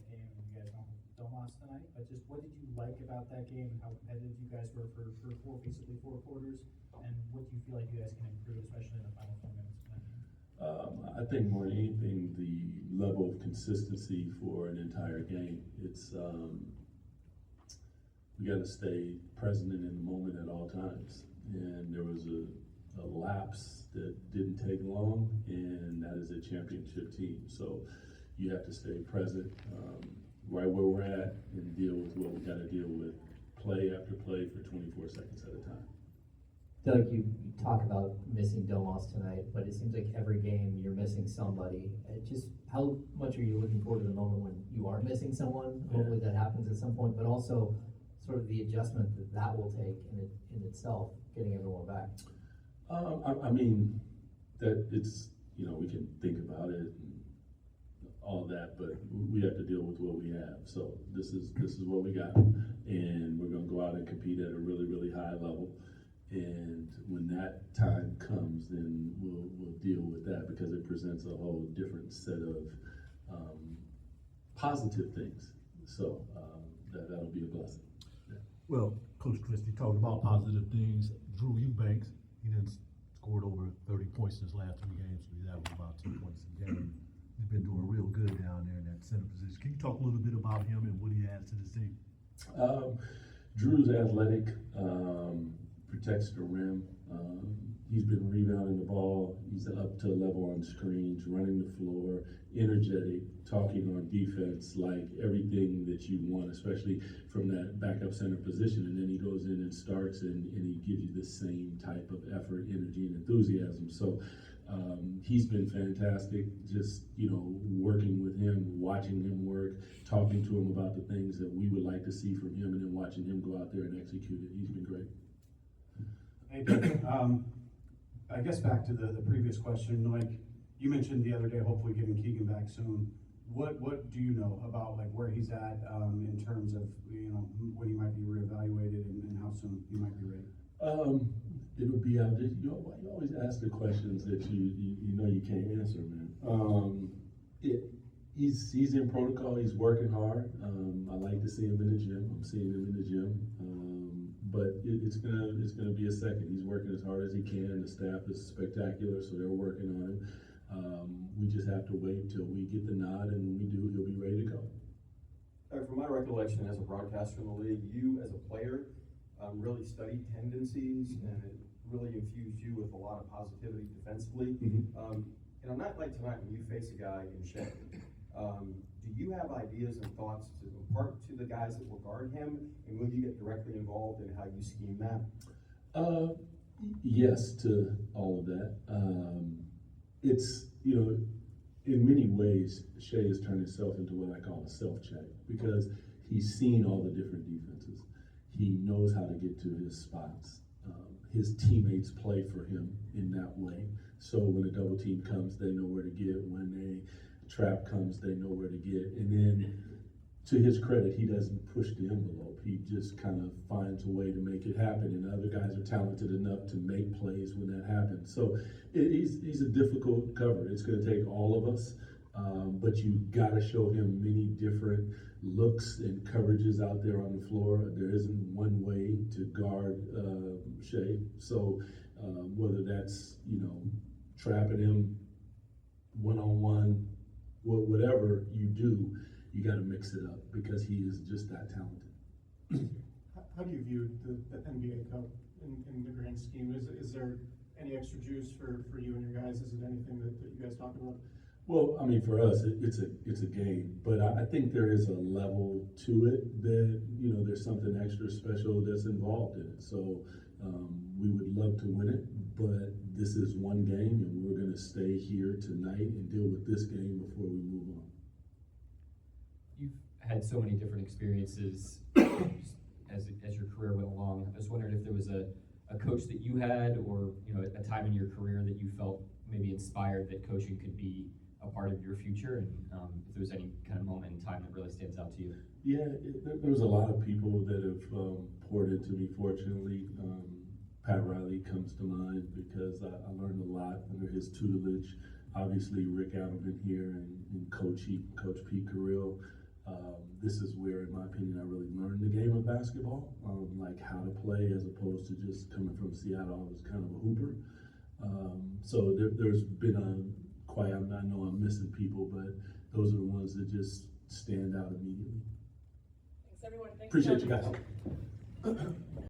game, and you guys don't lost tonight. But just what did you like about that game, and how competitive you guys were for basically four quarters, and what do you feel like you guys can improve, especially in the final 4 minutes of that game? I think more than anything, the level of consistency for an entire game. It's we got to stay present and in the moment at all times. And there was a lapse that didn't take long, and that is a championship team. So you have to stay present right where we're at and deal with what we got to deal with, play after play for 24 seconds at a time. Doug, you talk about missing Domas tonight, but it seems like every game you're missing somebody. Just how much are you looking forward to the moment when you are missing someone? Yeah. Hopefully that happens at some point, but also sort of the adjustment that will take in itself, getting everyone back. I mean, that it's, we can think about it and all that, but we have to deal with what we have. So this is what we got, and we're going to go out and compete at a really, really high level. And when that time comes, then we'll deal with that, because it presents a whole different set of positive things. So that'll be a blessing. Yeah. Well, Coach Christie talked about positive things. Drew Eubanks, he done scored over 30 points in his last 3 games, so he's averaged about 2 points a game. He's been doing real good down there in that center position. Can you talk a little bit about him and what he adds to the team? Drew's athletic, protects the rim. He's been rebounding the ball. He's up to a level on screens, running the floor, energetic, talking on defense, like everything that you want, especially from that backup center position. And then he goes in and starts, and he gives you the same type of effort, energy, and enthusiasm. So he's been fantastic, just, working with him, watching him work, talking to him about the things that we would like to see from him, and then watching him go out there and execute it. He's been great. Hey, I guess back to the previous question, like you mentioned the other day, hopefully getting Keegan back soon. What do you know about like where he's at in terms of when he might be reevaluated and how soon he might be ready? It'll be out there. You always ask the questions that you can't answer, man. He's in protocol. He's working hard. I like to see him in the gym. I'm seeing him in the gym. But it's gonna be a second. He's working as hard as he can. The staff is spectacular, so they're working on him. We just have to wait till we get the nod, and when we do, he'll be ready to go. From my recollection as a broadcaster in the league, you as a player really studied tendencies, and it really infused you with a lot of positivity defensively. Mm-hmm. In a night like tonight, when you face a guy in Shea, do you have ideas and thoughts to impart to the guys that will guard him, and will you get directly involved in how you scheme that? Yes to all of that. It's, in many ways, Shea has turned himself into what I call a self-check, because he's seen all the different defenses. He knows how to get to his spots. His teammates play for him in that way. So when a double team comes, they know where to get. When a trap comes, they know where to get. And then, to his credit, he doesn't push the envelope. He just kind of finds a way to make it happen. And other guys are talented enough to make plays when that happens. So he's a difficult cover. It's going to take all of us. But you got to show him many different looks and coverages out there on the floor. There isn't one way to guard Shea. So whether that's, trapping him one-on-one, whatever you do, you got to mix it up, because he is just that talented. How do you view the NBA Cup in the grand scheme? Is there any extra juice for you and your guys? Is it anything that you guys talk about? Well, I mean, for us, it's a game, but I think there is a level to it that, there's something extra special that's involved in it. So we would love to win it, but this is one game, and we're going to stay here tonight and deal with this game before we move on. You've had so many different experiences as your career went along. I was wondering if there was a coach that you had, or a time in your career that you felt maybe inspired that coaching could be a part of your future, and if there was any kind of moment in time that really stands out to you. Yeah, there was a lot of people that have poured into me, fortunately. Pat Riley comes to mind, because I learned a lot under his tutelage. Obviously, Rick Adelman here, and Coach Pete Carril. This is where, in my opinion, I really learned the game of basketball, like how to play as opposed to just coming from Seattle. I was kind of a hooper. So there's been I know I'm missing people, but those are the ones that just stand out immediately. Thanks, everyone. Thanks, Appreciate Doug. you guys.